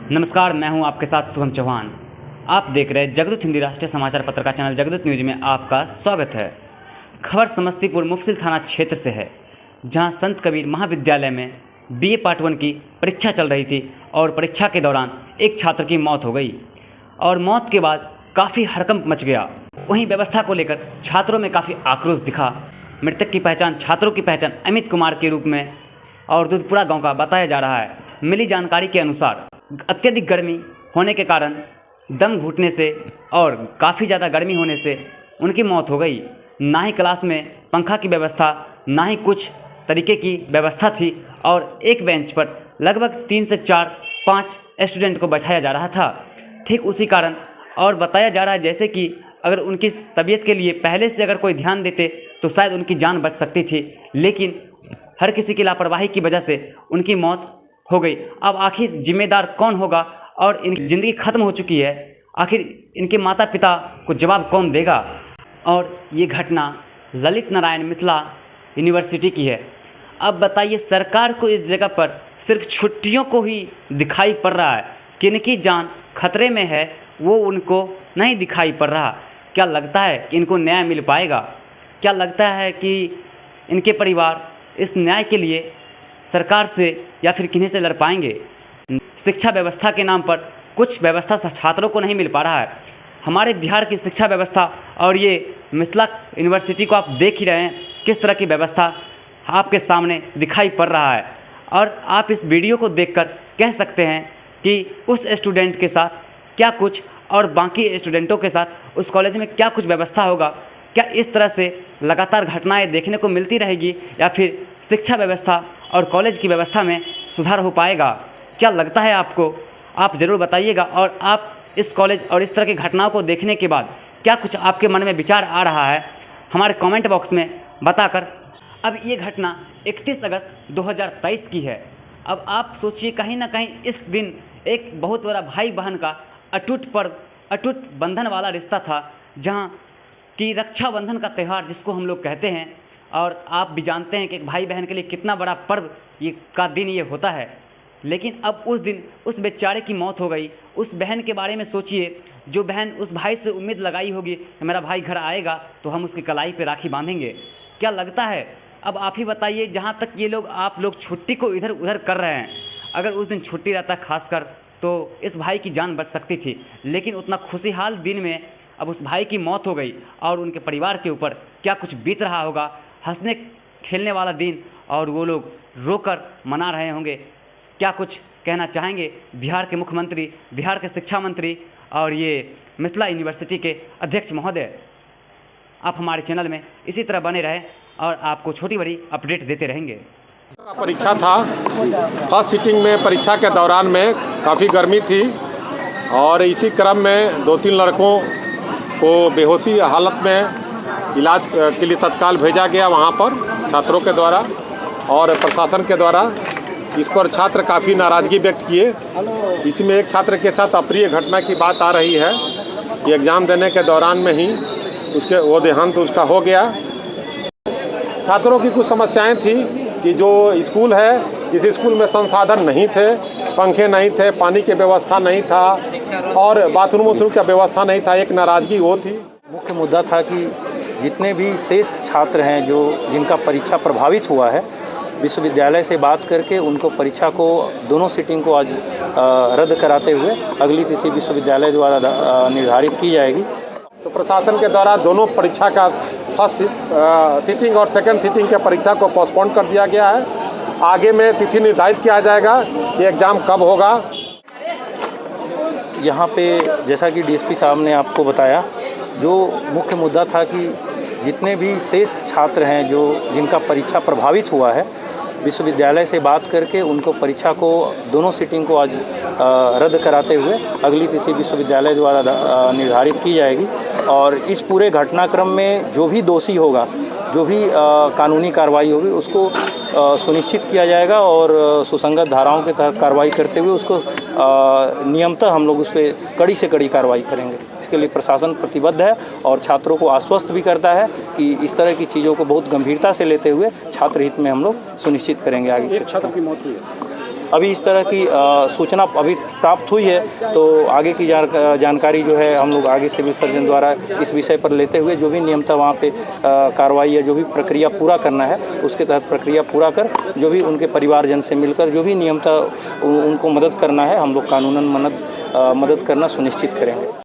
नमस्कार, मैं हूं आपके साथ शुभम चौहान। आप देख रहे हैं जगदूत हिंदी राष्ट्रीय समाचार पत्र का चैनल जगदूत न्यूज में आपका स्वागत है। खबर समस्तीपुर मुफस्सिल थाना क्षेत्र से है, जहां संत कबीर महाविद्यालय में बीए पार्ट 1 की परीक्षा चल रही थी और परीक्षा के दौरान एक छात्र की मौत हो गई और मौत के बाद काफ़ी हड़कंप मच गया। वहीं व्यवस्था को लेकर छात्रों में काफ़ी आक्रोश दिखा। मृतक की पहचान छात्रों की पहचान अमित कुमार के रूप में और दूधपुरा गाँव का बताया जा रहा है। मिली जानकारी के अनुसार अत्यधिक गर्मी होने के कारण दम घुटने से और काफ़ी ज़्यादा गर्मी होने से उनकी मौत हो गई। ना ही क्लास में पंखा की व्यवस्था, ना ही कुछ तरीके की व्यवस्था थी और एक बेंच पर लगभग 3 से 4-5 स्टूडेंट को बैठाया जा रहा था। ठीक उसी कारण और बताया जा रहा है जैसे कि अगर उनकी तबीयत के लिए पहले से अगर कोई ध्यान देते तो शायद उनकी जान बच सकती थी, लेकिन हर किसी की लापरवाही की वजह से उनकी मौत हो गई। अब आखिर जिम्मेदार कौन होगा और इनकी ज़िंदगी ख़त्म हो चुकी है, आखिर इनके माता पिता को जवाब कौन देगा। और ये घटना ललित नारायण मिथिला यूनिवर्सिटी की है। अब बताइए, सरकार को इस जगह पर सिर्फ छुट्टियों को ही दिखाई पड़ रहा है, किनकी जान खतरे में है वो उनको नहीं दिखाई पड़ रहा। क्या लगता है कि इनको न्याय मिल पाएगा? क्या लगता है कि इनके परिवार इस न्याय के लिए सरकार से या फिर किन्हीं से लड़ पाएंगे? शिक्षा व्यवस्था के नाम पर कुछ व्यवस्था छात्रों को नहीं मिल पा रहा है। हमारे बिहार की शिक्षा व्यवस्था और ये मिथिला यूनिवर्सिटी को आप देख ही रहे हैं किस तरह की व्यवस्था आपके सामने दिखाई पड़ रहा है। और आप इस वीडियो को देखकर कह सकते हैं कि उस स्टूडेंट के साथ क्या कुछ और बाकी स्टूडेंटों के साथ उस कॉलेज में क्या कुछ व्यवस्था होगा। क्या इस तरह से लगातार घटनाएं देखने को मिलती रहेगी या फिर शिक्षा व्यवस्था और कॉलेज की व्यवस्था में सुधार हो पाएगा? क्या लगता है आपको? आप ज़रूर बताइएगा। और आप इस कॉलेज और इस तरह की घटनाओं को देखने के बाद क्या कुछ आपके मन में विचार आ रहा है, हमारे कमेंट बॉक्स में बताकर। अब ये घटना 31 अगस्त 2023 की है। अब आप सोचिए, कहीं ना कहीं इस दिन एक बहुत बड़ा भाई बहन का अटूट पर्व, अटूट बंधन वाला रिश्ता था, जहाँ कि रक्षाबंधन का त्यौहार जिसको हम लोग कहते हैं। और आप भी जानते हैं कि एक भाई बहन के लिए कितना बड़ा पर्व ये का दिन ये होता है। लेकिन अब उस दिन उस बेचारे की मौत हो गई। उस बहन के बारे में सोचिए, जो बहन उस भाई से उम्मीद लगाई होगी कि मेरा भाई घर आएगा तो हम उसकी कलाई पे राखी बांधेंगे। क्या लगता है? अब आप ही बताइए। जहाँ तक ये लोग आप लोग छुट्टी को इधर उधर कर रहे हैं, अगर उस दिन छुट्टी रहता खासकर तो इस भाई की जान बच सकती थी। लेकिन उतना खुशहाल दिन में अब उस भाई की मौत हो गई और उनके परिवार के ऊपर क्या कुछ बीत रहा होगा। हंसने खेलने वाला दिन और वो लोग रोकर मना रहे होंगे। क्या कुछ कहना चाहेंगे बिहार के मुख्यमंत्री, बिहार के शिक्षा मंत्री और ये मिथिला यूनिवर्सिटी के अध्यक्ष महोदय? आप हमारे चैनल में इसी तरह बने रहें और आपको छोटी बड़ी अपडेट देते रहेंगे। परीक्षा था, फर्स्ट सिटिंग में परीक्षा के दौरान में काफ़ी गर्मी थी और इसी क्रम में 2-3 लड़कों को बेहोशी हालत में इलाज के लिए तत्काल भेजा गया वहाँ पर छात्रों के द्वारा और प्रशासन के द्वारा। इस पर छात्र काफ़ी नाराज़गी व्यक्त किए। इसमें एक छात्र के साथ अप्रिय घटना की बात आ रही है कि एग्ज़ाम देने के दौरान में ही वो देहांत उसका हो गया। छात्रों की कुछ समस्याएं थी कि जो स्कूल है, इस स्कूल में संसाधन नहीं थे, पंखे नहीं थे, पानी की व्यवस्था नहीं था और बाथरूम की व्यवस्था नहीं था। एक नाराज़गी वो थी। मुख्य मुद्दा था कि जितने भी शेष छात्र हैं जिनका परीक्षा प्रभावित हुआ है, विश्वविद्यालय से बात करके उनको परीक्षा को दोनों सीटिंग को आज रद्द कराते हुए अगली तिथि विश्वविद्यालय द्वारा निर्धारित की जाएगी। तो प्रशासन के द्वारा दोनों परीक्षा का फर्स्ट सीटिंग और सेकंड सीटिंग के परीक्षा को पोस्टपोन कर दिया गया है। आगे में तिथि निर्धारित किया जाएगा कि एग्ज़ाम कब होगा। यहाँ पे जैसा कि डीएसपी साहब ने आपको बताया, जो मुख्य मुद्दा था कि जितने भी शेष छात्र हैं जिनका परीक्षा प्रभावित हुआ है, विश्वविद्यालय से बात करके उनको परीक्षा को दोनों सीटिंग को आज रद्द कराते हुए अगली तिथि विश्वविद्यालय द्वारा निर्धारित की जाएगी। और इस पूरे घटनाक्रम में जो भी दोषी होगा, जो भी कानूनी कार्रवाई होगी, उसको सुनिश्चित किया जाएगा और सुसंगत धाराओं के तहत कार्रवाई करते हुए उसको नियमतः हम लोग उस पर कड़ी से कड़ी कार्रवाई करेंगे। इसके लिए प्रशासन प्रतिबद्ध है और छात्रों को आश्वस्त भी करता है कि इस तरह की चीज़ों को बहुत गंभीरता से लेते हुए छात्र हित में हम लोग सुनिश्चित करेंगे आगे। एक छात्र की मौत हुई है। अभी इस तरह की सूचना अभी प्राप्त हुई है, तो आगे की जानकारी जो है हम लोग आगे सिविल सर्जन द्वारा इस विषय पर लेते हुए जो भी नियमता वहाँ पे कार्रवाई या जो भी प्रक्रिया पूरा करना है उसके तहत प्रक्रिया पूरा कर जो भी उनके परिवारजन से मिलकर जो भी नियमता उनको मदद करना है हम लोग कानूनन मदद करना सुनिश्चित करेंगे।